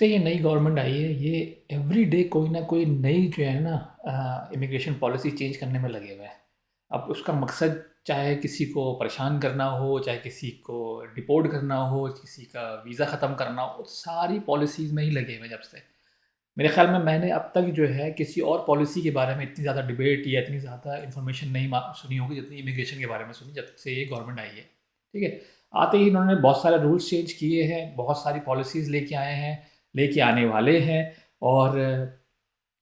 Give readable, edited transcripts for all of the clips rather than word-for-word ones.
से ये नई गवर्नमेंट आई है, ये एवरी डे कोई ना कोई नई जो है ना इमिग्रेशन पॉलिसी चेंज करने में लगे हुए हैं। अब उसका मकसद चाहे किसी को परेशान करना हो, चाहे किसी को डिपोर्ट करना हो, किसी का वीज़ा ख़त्म करना हो, सारी पॉलिसीज़ में ही लगे हुए हैं जब से। मेरे ख़्याल में मैंने अब तक जो है किसी और पॉलिसी के बारे में इतनी ज़्यादा डिबेट या इतनी ज़्यादा इन्फॉर्मेशन नहीं सुनी होगी जितनी इमिग्रेशन के बारे में सुनी जब से ये गवर्नमेंट आई है। ठीक है? आते ही इन्होंने बहुत सारे रूल्स चेंज किए हैं, बहुत सारी पॉलिसीज़ लेके आए हैं, लेके आने वाले हैं। और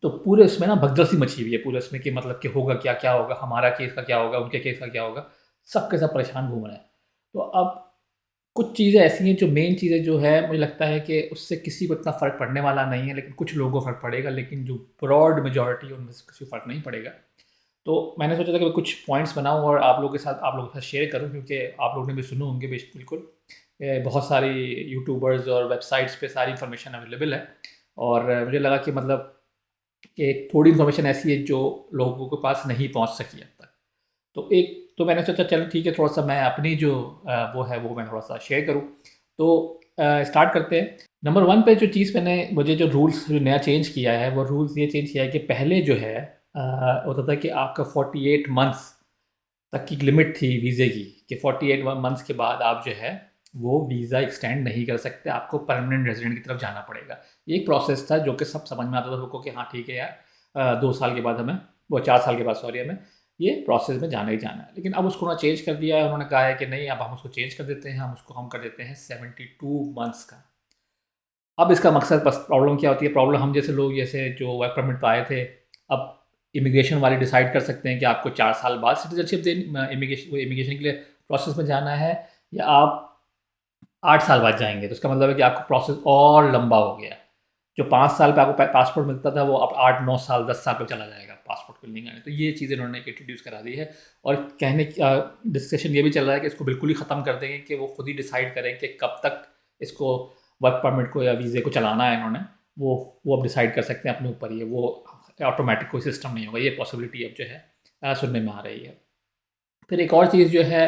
तो पूरे इसमें ना भगदड़ सी मची हुई है पूरे इसमें कि मतलब कि होगा क्या, क्या होगा, हमारा केस का क्या होगा, उनके केस का क्या होगा, सब के सब परेशान घूम रहे हैं। तो अब कुछ चीज़ें ऐसी हैं जो मेन चीज़ें जो है मुझे लगता है कि उससे किसी को इतना फ़र्क पड़ने वाला नहीं है, लेकिन कुछ लोगों को फ़र्क पड़ेगा, लेकिन जो ब्रॉड मेजॉरिटी है उनमें से किसी को फ़र्क नहीं पड़ेगा। तो मैंने सोचा था कि मैं कुछ पॉइंट्स बनाऊँ और आप लोगों के साथ शेयर करूँ, क्योंकि आप लोगों ने भी सुने होंगे बिल्कुल। बहुत सारी यूट्यूबर्स और वेबसाइट्स पे सारी इन्फॉर्मेशन अवेलेबल है। और मुझे लगा कि मतलब कि थोड़ी इन्फॉर्मेशन ऐसी है जो लोगों के पास नहीं पहुंच सकी अब तक। तो एक तो मैंने सोचा चलो ठीक है, थोड़ा सा मैं अपनी जो वो है वो मैं थोड़ा सा शेयर करूँ। तो स्टार्ट करते हैं। नंबर वन पे जो चीज़ मैंने मुझे जो रूल्स जो नया चेंज किया है वो रूल्स ये चेंज किया है कि पहले जो है होता था कि आपका 48 मंथ्स तक की लिमिट थी वीज़े की, कि 48 मंथ्स के बाद आप जो है वो वीज़ा एक्सटेंड नहीं कर सकते, आपको परमानेंट रेजिडेंट की तरफ जाना पड़ेगा। ये एक प्रोसेस था जो कि सब समझ में आता था सबको कि हाँ ठीक है यार, 2 साल के बाद हमें, वो 4 साल के बाद सॉरी, हमें ये प्रोसेस में जाना ही जाना है। लेकिन अब उसको उन्होंने चेंज कर दिया है, उन्होंने कहा है कि नहीं, अब हम उसको चेंज कर देते हैं, हम कर देते हैं 72 मंथ्स का। अब इसका मकसद, बस प्रॉब्लम क्या होती है, प्रॉब्लम हम जैसे लोग जैसे जो वर्क परमिट पे आए थे, अब इमिग्रेशन वाले डिसाइड कर सकते हैं कि आपको 4 साल बाद सिटीजनशिप देनी, इमिग्रेशन के लिए प्रोसेस में जाना है, या आप 8 साल बाद जाएँगे। तो इसका मतलब है कि आपका प्रोसेस और लंबा हो गया। जो 5 साल पे आपको पासपोर्ट मिलता था वो अब 8-9 साल 10 साल पे चला जाएगा पासपोर्ट को मिलने का। तो ये चीज़ें इन्होंने इंट्रोड्यूस करा दी है। और डिस्कशन ये भी चल रहा है कि इसको बिल्कुल ही ख़त्म कर देंगे, कि वो खुद ही डिसाइड करें कि कब तक इसको वर्क परमिट को या वीज़े को चलाना है इन्होंने। वो अब डिसाइड कर सकते हैं अपने ऊपर ही है। वो ऑटोमेटिक कोई सिस्टम नहीं होगा। ये पॉसिबिलिटी अब जो है सुनने में आ रही है। फिर एक और चीज़ जो है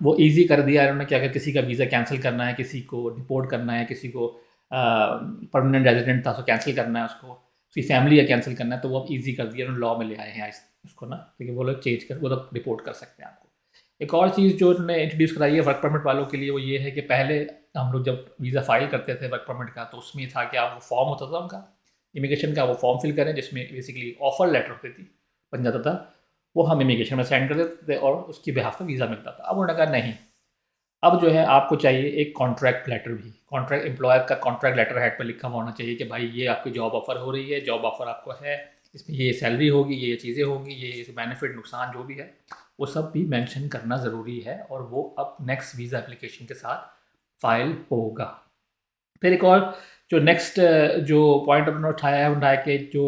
वो ईज़ी कर दिया है उन्होंने कि अगर किसी का वीज़ा कैंसिल करना है, किसी को डिपोर्ट करना है, किसी को परमानेंट रेजिडेंट था उसको कैंसिल करना है, उसको उसकी फैमिली या कैंसिल करना है, तो वो अब ईज़ी कर दिया, उन्होंने लॉ में ले आए हैं उसको ना, क्योंकि वो लोग चेंज कर, वो लोग रिपोर्ट कर सकते हैं आपको। एक और चीज़ जो उन्होंने इंट्रोड्यूस कराई है वर्क परमिट वालों के लिए, वो ये है कि पहले हम लोग जब वीज़ा फाइल करते थे वर्क परमिट का, तो उसमें ये था कि आप वो फॉर्म होता था उनका इमिग्रेशन का, वो फॉर्म फिल करें जिसमें बेसिकली ऑफर लेटर होती थी, बन जाता था, वो हम इमिग्रेशन में सेंड कर देते थे और उसकी बिहाफ पे वीज़ा मिलता था। अब उन्होंने कहा नहीं, अब जो है आपको चाहिए एक कॉन्ट्रैक्ट लेटर भी, कॉन्ट्रैक्ट एम्प्लॉयर का कॉन्ट्रैक्ट लेटर हेड पे लिखा हुआ होना चाहिए कि भाई ये आपकी जॉब ऑफ़र हो रही है, जॉब ऑफ़र आपको है, इसमें ये सैलरी होगी, ये चीज़ें होंगी, ये बेनिफिट नुकसान जो भी है वो सब भी मेंशन करना ज़रूरी है, और वो अब नेक्स्ट वीज़ा एप्लीकेशन के साथ फाइल होगा। फिर एक और जो नेक्स्ट जो पॉइंट उन्होंने उठाया कि जो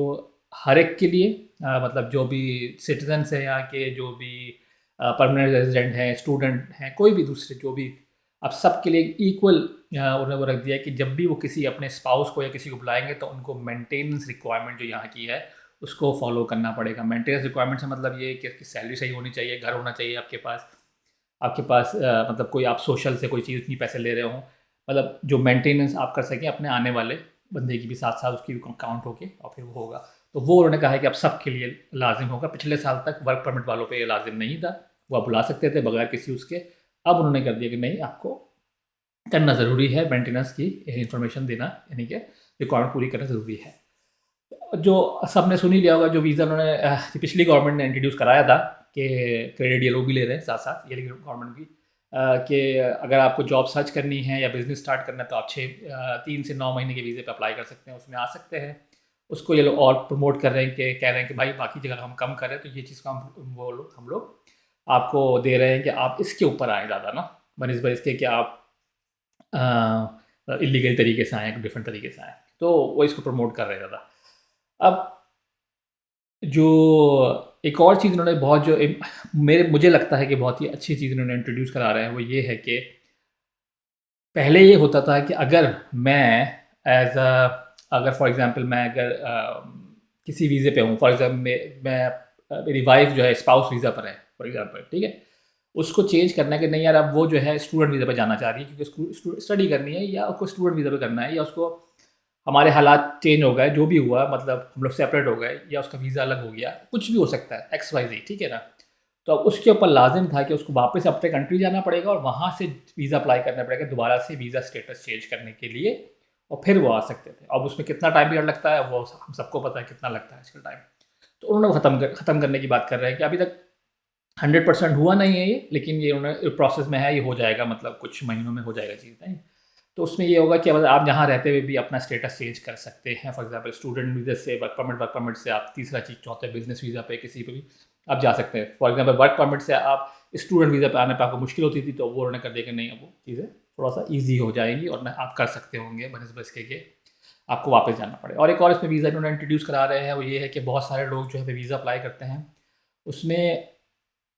हर एक के लिए मतलब जो भी सिटीजन्स हैं यहाँ के, जो भी परमानेंट रेजिडेंट हैं, स्टूडेंट हैं, कोई भी दूसरे जो भी, अब सब के लिए इक्वल उन्होंने वो रख दिया है कि जब भी वो किसी अपने स्पाउस को या किसी को बुलाएंगे तो उनको मेंटेनेंस रिक्वायरमेंट जो यहाँ की है उसको फॉलो करना पड़ेगा। मेंटेनेंस रिक्वायरमेंट से मतलब ये है कि सैलरी सही होनी चाहिए, घर होना चाहिए आपके पास मतलब कोई आप सोशल से कोई चीज़ नहीं पैसे ले रहे हो, मतलब जो मेंटेनेंस आप कर सकें अपने आने वाले बंदे की भी, साथ साथ उसकी भी काउंट होके और फिर वो होगा। तो वो उन्होंने कहा है कि अब सब के लिए लाजिम होगा। पिछले साल तक वर्क परमिट वालों पे ये लाजिम नहीं था, वो आप बुला सकते थे बगैर किसी उसके। अब उन्होंने कर दिया कि नहीं, आपको करना ज़रूरी है, मेंटेनेंस की इंफॉर्मेशन देना, यानी कि रिक्वायरमेंट पूरी करना ज़रूरी है। जो सबने सुन ही लिया होगा, जो वीज़ा उन्होंने पिछली गवर्नमेंट ने इंट्रोड्यूस कराया था कि क्रेडिट ये लोग भी ले रहे हैं साथ साथ, ये गवर्नमेंट भी, कि अगर आपको जॉब सर्च करनी है या बिज़नेस स्टार्ट करना है तो आप 3 से 9 महीने के वीज़े पे अप्लाई कर सकते हैं, उसमें आ सकते हैं। उसको ये लोग और प्रमोट कर रहे हैं कि कह रहे हैं कि भाई बाकी जगह हम कम कर रहे हैं, तो ये चीज़ को हम लोग आपको दे रहे हैं कि आप इसके ऊपर आएँ ज़्यादा ना, बनिस्बत इसके कि आप इलीगल तरीके से आएँ, डिफरेंट तरीके से आएँ। तो वो इसको प्रमोट कर रहे हैं ज़्यादा। अब जो एक और चीज़ उन्होंने बहुत जो मुझे लगता है कि बहुत ही अच्छी चीज़ उन्होंने इंट्रोड्यूस करा रहे हैं, वो ये है कि पहले ये होता था कि अगर मैं अगर फॉर एग्ज़ाम्पल मैं अगर किसी वीज़े पे हूँ, फॉर एग्ज़ाम्पल मेरी वाइफ़ जो है स्पाउस वीज़ा पर है फॉर एग्ज़ाम्पल, ठीक है? उसको चेंज करना है कि नहीं यार, अब वो जो है स्टूडेंट वीज़ा पे जाना चाह रही है, क्योंकि उसको स्टडी करनी है, या उसको स्टूडेंट वीज़ा पे करना है, या उसको हमारे हालात चेंज हो गए, जो भी हुआ, मतलब हम लोग सेपरेट हो गए या उसका वीज़ा अलग हो गया, कुछ भी हो सकता है, एक्स वाई ज़ेड, ठीक है ना? तो अब उसके ऊपर लाज़िम था कि उसको वापस अपने कंट्री जाना पड़ेगा और वहाँ से वीज़ा अप्लाई करना पड़ेगा दोबारा से वीज़ा स्टेटस चेंज करने के लिए, और फिर वो आ सकते थे। अब उसमें कितना टाइम पीरियड लगता है वो हम सबको पता है कितना लगता है आजकल टाइम। तो उन्होंने वो ख़त्म करने की बात कर रहे हैं कि अभी तक 100% हुआ नहीं है ये, लेकिन ये उन्होंने प्रोसेस में है, ये हो जाएगा, मतलब कुछ महीनों में हो जाएगा चीज़, नहीं? तो उसमें ये होगा कि अगर आप यहाँ रहते हुए भी अपना स्टेटस चेंज कर सकते हैं। फॉर एग्जांपल स्टूडेंट वीज़ा से वर्क परमिट से आप तीसरा चीज़, चौथे बिजनेस वीज़ा पे किसी पे भी आप जा सकते हैं। फॉर एग्जांपल वर्क परमिट से आप स्टूडेंट वीज़ा पे आने पर आपको मुश्किल होती थी, तो वो उन्होंने कर दिया कि नहीं, अब वो चीज़ें थोड़ा सा ईजी हो जाएंगी और आप कर सकते होंगे बनस्बत के आपको वापस जाना पड़े। और एक और इसमें वीज़ा इन्होंने इंट्रोड्यूस करा रहे हैं, वो ये है कि बहुत सारे लोग जो है वीज़ा अप्लाई करते हैं, उसमें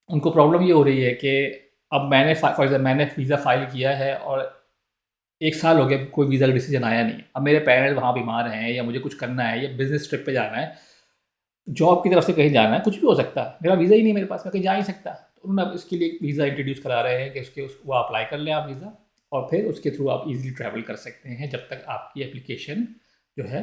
उनको प्रॉब्लम ये हो रही है कि अब मैंने फॉर एग्जाम्पल मैंने वीज़ा फ़ाइल किया है और 1 साल हो गया, कोई वीज़ा का डिसीजन आया नहीं। अब मेरे पेरेंट्स वहाँ बीमार हैं या मुझे कुछ करना है या बिज़नेस ट्रिप पे जाना है, जॉब की तरफ से कहीं जाना है, कुछ भी हो सकता है। मेरा वीज़ा ही नहीं है मेरे पास, मैं कहीं जा ही नहीं सकता। तो उन्होंने अब इसके लिए एक वीज़ा इंट्रोड्यूस करा रहे हैं कि वो अप्लाई कर लें आप वीज़ा, और फिर उसके थ्रू आप ईज़िली ट्रैवल कर सकते हैं जब तक आपकी एप्लीकेशन जो है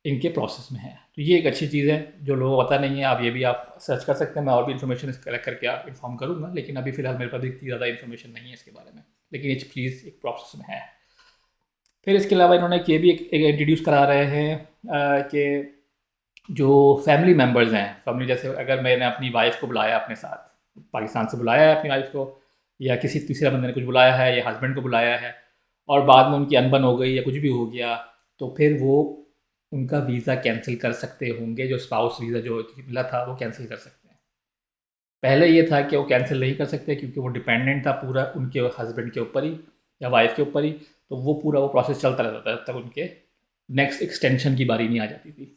इनके प्रोसेस में है। तो ये एक अच्छी चीज़ है जो लोगों को पता नहीं है। आप ये भी आप सर्च कर सकते हैं, मैं और भी इन्फॉर्मेशन कलेक्ट करके आप इन्फॉर्म करूँगा, लेकिन अभी फ़िलहाल मेरे पास इतनी ज़्यादा इन्फॉर्मेशन नहीं है इसके बारे में, लेकिन ये चीज़ एक प्रोसेस में है। फिर इसके अलावा इन्होंने ये भी एक इंट्रोड्यूस करा रहे हैं कि जो फैमिली मेम्बर्स हैं, फैमिली जैसे अगर मैंने अपनी वाइफ़ को बुलाया अपने साथ, पाकिस्तान से बुलाया है अपनी वाइफ़ को, या किसी तीसरे बंदे ने कुछ बुलाया है या हस्बैंड को बुलाया है, और बाद में उनकी अनबन हो गई या कुछ भी हो गया, तो फिर वो उनका वीज़ा कैंसिल कर सकते होंगे। जो स्पाउस वीज़ा जो मिला था वो कैंसिल कर सकते हैं। पहले ये था कि वो कैंसिल नहीं कर सकते क्योंकि वो डिपेंडेंट था पूरा उनके हस्बैंड के ऊपर ही या वाइफ़ के ऊपर ही, तो वो पूरा वो प्रोसेस चलता रहता था जब तक उनके नेक्स्ट एक्सटेंशन की बारी नहीं आ जाती थी।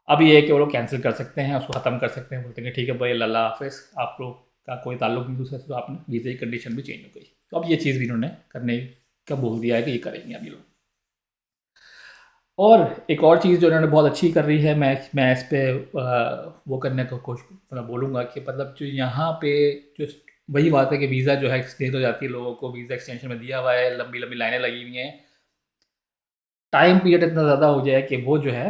अब ये है कि वो लोग कैंसिल कर सकते हैं, उसको ख़त्म कर सकते हैं, बोलते हैं कि ठीक है भाई, अल्लाह हाफ़िज़, आप लोग का कोई ताल्लुक नहीं दूसरे से, तो आपने वीज़ा की कंडीशन भी चेंज हो गई। तो अब ये चीज़ भी इन्होंने करने का बोल दिया है कि ये करेंगे अब ये लोग। और एक और चीज़ जो इन्होंने बहुत अच्छी कर रही है, मैं इस पे वो करने को कोशिश मतलब बोलूँगा कि मतलब जो यहाँ पे जो वही बात है कि वीज़ा जो है एक्सटेंड हो जाती है, लोगों को वीज़ा एक्सटेंशन में दिया हुआ है, लंबी-लंबी लाइनें लगी हुई हैं। टाइम पीरियड इतना ज़्यादा हो जाए कि वो जो है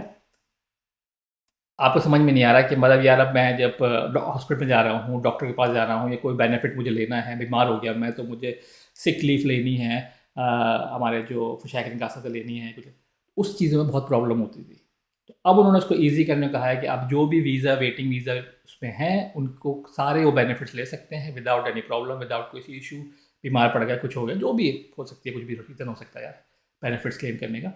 आपको समझ में नहीं आ रहा कि मतलब यार, अब मैं जब हॉस्पिटल में जा रहा हूँ, डॉक्टर के पास जा रहा हूँ या कोई बेनिफिट मुझे लेना है, बीमार हो गया मैं, तो मुझे सिक लीव लेनी है, हमारे जो शहरी निकासा से लेनी है कुछ, उस चीज़ों में बहुत प्रॉब्लम होती थी। तो अब उन्होंने उसको ईज़ी करने को कहा है कि आप जो भी वीज़ा, वेटिंग वीज़ा उसमें हैं, उनको सारे वो बेनिफिट्स ले सकते हैं विदाउट एनी प्रॉब्लम, विदाउट कोई इशू। बीमार पड़ गया, कुछ हो गया, जो भी हो सकती है, कुछ भी रीज़न हो सकता है यार बेनिफिट्स क्लेम करने का।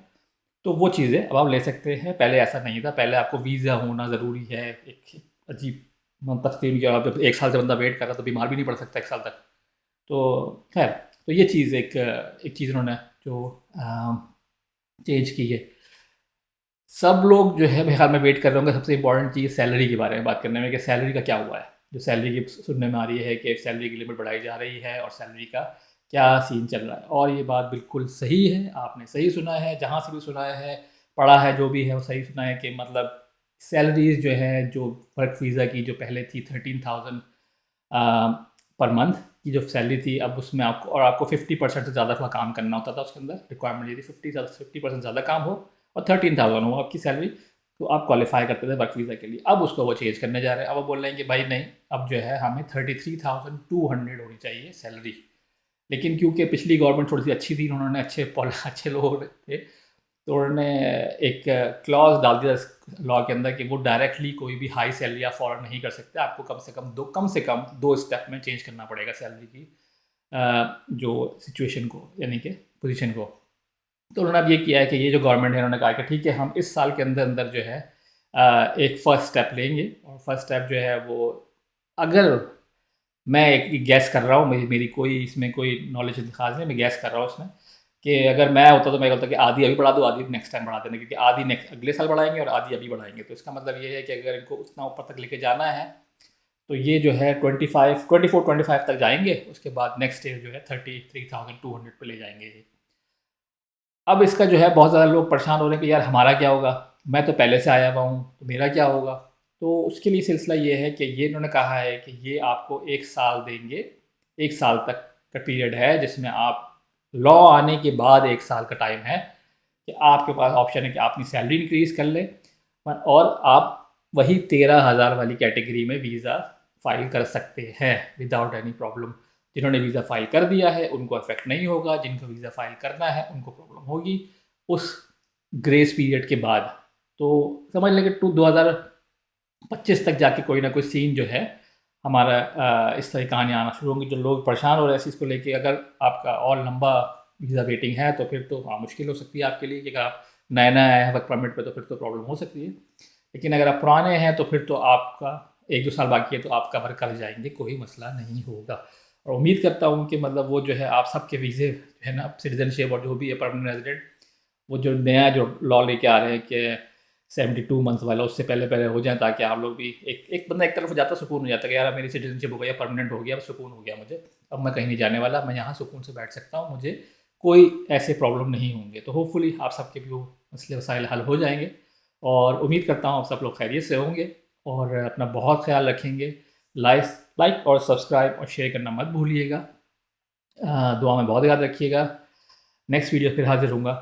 तो वो चीज़ें अब आप ले सकते हैं, पहले ऐसा नहीं था, पहले आपको वीज़ा होना ज़रूरी है। एक अजीब तस्वीर कि आप 1 साल से बंदा वेट कर रहा है तो बीमार भी नहीं पड़ सकता 1 साल तक। तो खैर, तो ये चीज़ एक चीज़ उन्होंने जो चेंज की है। सब लोग जो है मेरे ख्याल में वेट कर रहे होंगे, सबसे इम्पोर्टेंट चीज़ सैलरी के बारे में बात करने में, कि सैलरी का क्या हुआ है। जो सैलरी की सुनने में आ रही है कि सैलरी की लिमिट बढ़ाई जा रही है और सैलरी का क्या सीन चल रहा है, और ये बात बिल्कुल सही है, आपने सही सुना है, जहाँ से भी सुना है, पढ़ा है, जो भी है वो सही सुना है कि मतलब सैलरीज़ जो है, जो वर्क वीज़ा की जो पहले थी 13,000 पर मंथ की जो सैलरी थी, अब उसमें आपको 50% से ज़्यादा का काम करना होता था। उसके अंदर रिक्वायरमेंट ये थी 50% ज़्यादा काम हो और 13,000 हो आपकी सैलरी, तो आप क्वालिफाई करते थे वर्क वीज़ा के लिए। अब उसको वो चेंज करने जा रहे हैं। अब वो बोल रहे हैं कि भाई नहीं, अब जो है हमें 33,200 होनी चाहिए सैलरी। लेकिन क्योंकि पिछली गवर्नमेंट थोड़ी सी अच्छी थी, उन्होंने अच्छे लोग थे, तो उन्होंने एक क्लॉज डाल दिया लॉ के अंदर कि वो डायरेक्टली कोई भी हाई सैलरी आप फॉरन नहीं कर सकते। आपको कम से कम दो स्टेप में चेंज करना पड़ेगा सैलरी की जो सिचुएशन को, यानी कि पोजीशन को। तो उन्होंने अब ये किया है कि ये जो गवर्नमेंट है, उन्होंने कहा कि ठीक है, हम इस साल के अंदर अंदर जो है एक फ़र्स्ट स्टेप लेंगे, और फर्स्ट स्टेप जो है वो, अगर मैं एक गैस कर रहा हूँ, मेरी कोई इसमें कोई नॉलेज खास नहीं, मैं गैस कर रहा हूँ उसमें, कि अगर मैं होता तो मैं बोलता कि आधी अभी बढ़ा दो, आधी नेक्स्ट टाइम बढ़ा देना, क्योंकि आधी नेक्स्ट अगले साल बढ़ाएंगे और आधी अभी बढ़ाएंगे। तो इसका मतलब ये है कि अगर इनको उतना ऊपर तक लेके जाना है, तो ये जो है 24-25 तक जाएंगे, उसके बाद नेक्स्ट ईयर जो है 33,200 पे ले जाएंगे ये। अब इसका जो है बहुत ज़्यादा लोग परेशान हो रहे हैं कि यार हमारा क्या होगा, मैं तो पहले से आया हुआ हूँ, तो मेरा क्या होगा। तो उसके लिए सिलसिला ये है कि ये इन्होंने कहा है कि ये आपको 1 साल देंगे, 1 साल तक का पीरियड है जिसमें आप, लॉ आने के बाद 1 साल का टाइम है कि आपके पास ऑप्शन है कि आप अपनी सैलरी इंक्रीज़ कर लें और आप वही 13,000 वाली कैटेगरी में वीज़ा फ़ाइल कर सकते हैं विदाउट एनी प्रॉब्लम। जिन्होंने वीज़ा फ़ाइल कर दिया है उनको इफ़ेक्ट नहीं होगा, जिनको वीज़ा फ़ाइल करना है उनको प्रॉब्लम होगी उस ग्रेस पीरियड के बाद। तो समझ लें कि 2025 तक जाके कोई ना कोई सीन जो है हमारा इस तरह की कहानियाँ आना शुरू होंगी। जो लोग परेशान हो रहे हैं इस चीज़ को लेके, अगर आपका और लंबा वीज़ा वेटिंग है तो फिर तो हाँ, मुश्किल हो सकती है आपके लिए कि अगर आप नया-नया आए हैं वर्क परमिट पे तो फिर तो प्रॉब्लम हो सकती है। लेकिन अगर आप पुराने हैं तो फिर तो आपका 1-2 साल बाकी है तो आप कवर कर जाएँगे, कोई मसला नहीं होगा। और उम्मीद करता हूँ कि मतलब वो जो है आप सबके वीज़े जो है ना सिटीज़नशिप और जो भी है परमानेंट रेज़िडेंट, वो जो नया जो लॉ लेके आ रहे हैं कि 72 मंथ्स वाला उससे पहले-पहले हो जाए, ताकि आप लोग भी एक एक बंदा एक तरफ हो जाता सुकून हो जाता है कि यार अब मेरी सिटीज़नशिप हो गई है, परमानेंट हो गया, अब सुकून हो गया मुझे। अब मैं कहीं नहीं जाने वाला, मैं यहाँ सुकून से बैठ सकता हूँ, मुझे कोई ऐसे प्रॉब्लम नहीं होंगे। तो होपफुली आप सबके भी वो मसले मसाइल हल हो जाएँगे और उम्मीद करता हूँ आप सब लोग खैरियत से होंगे और अपना बहुत ख़्याल रखेंगे। लाइक और सब्सक्राइब और शेयर करना मत भूलिएगा। दुआ में बहुत याद रखिएगा। नेक्स्ट वीडियो फिर हाज़िर होऊँगा।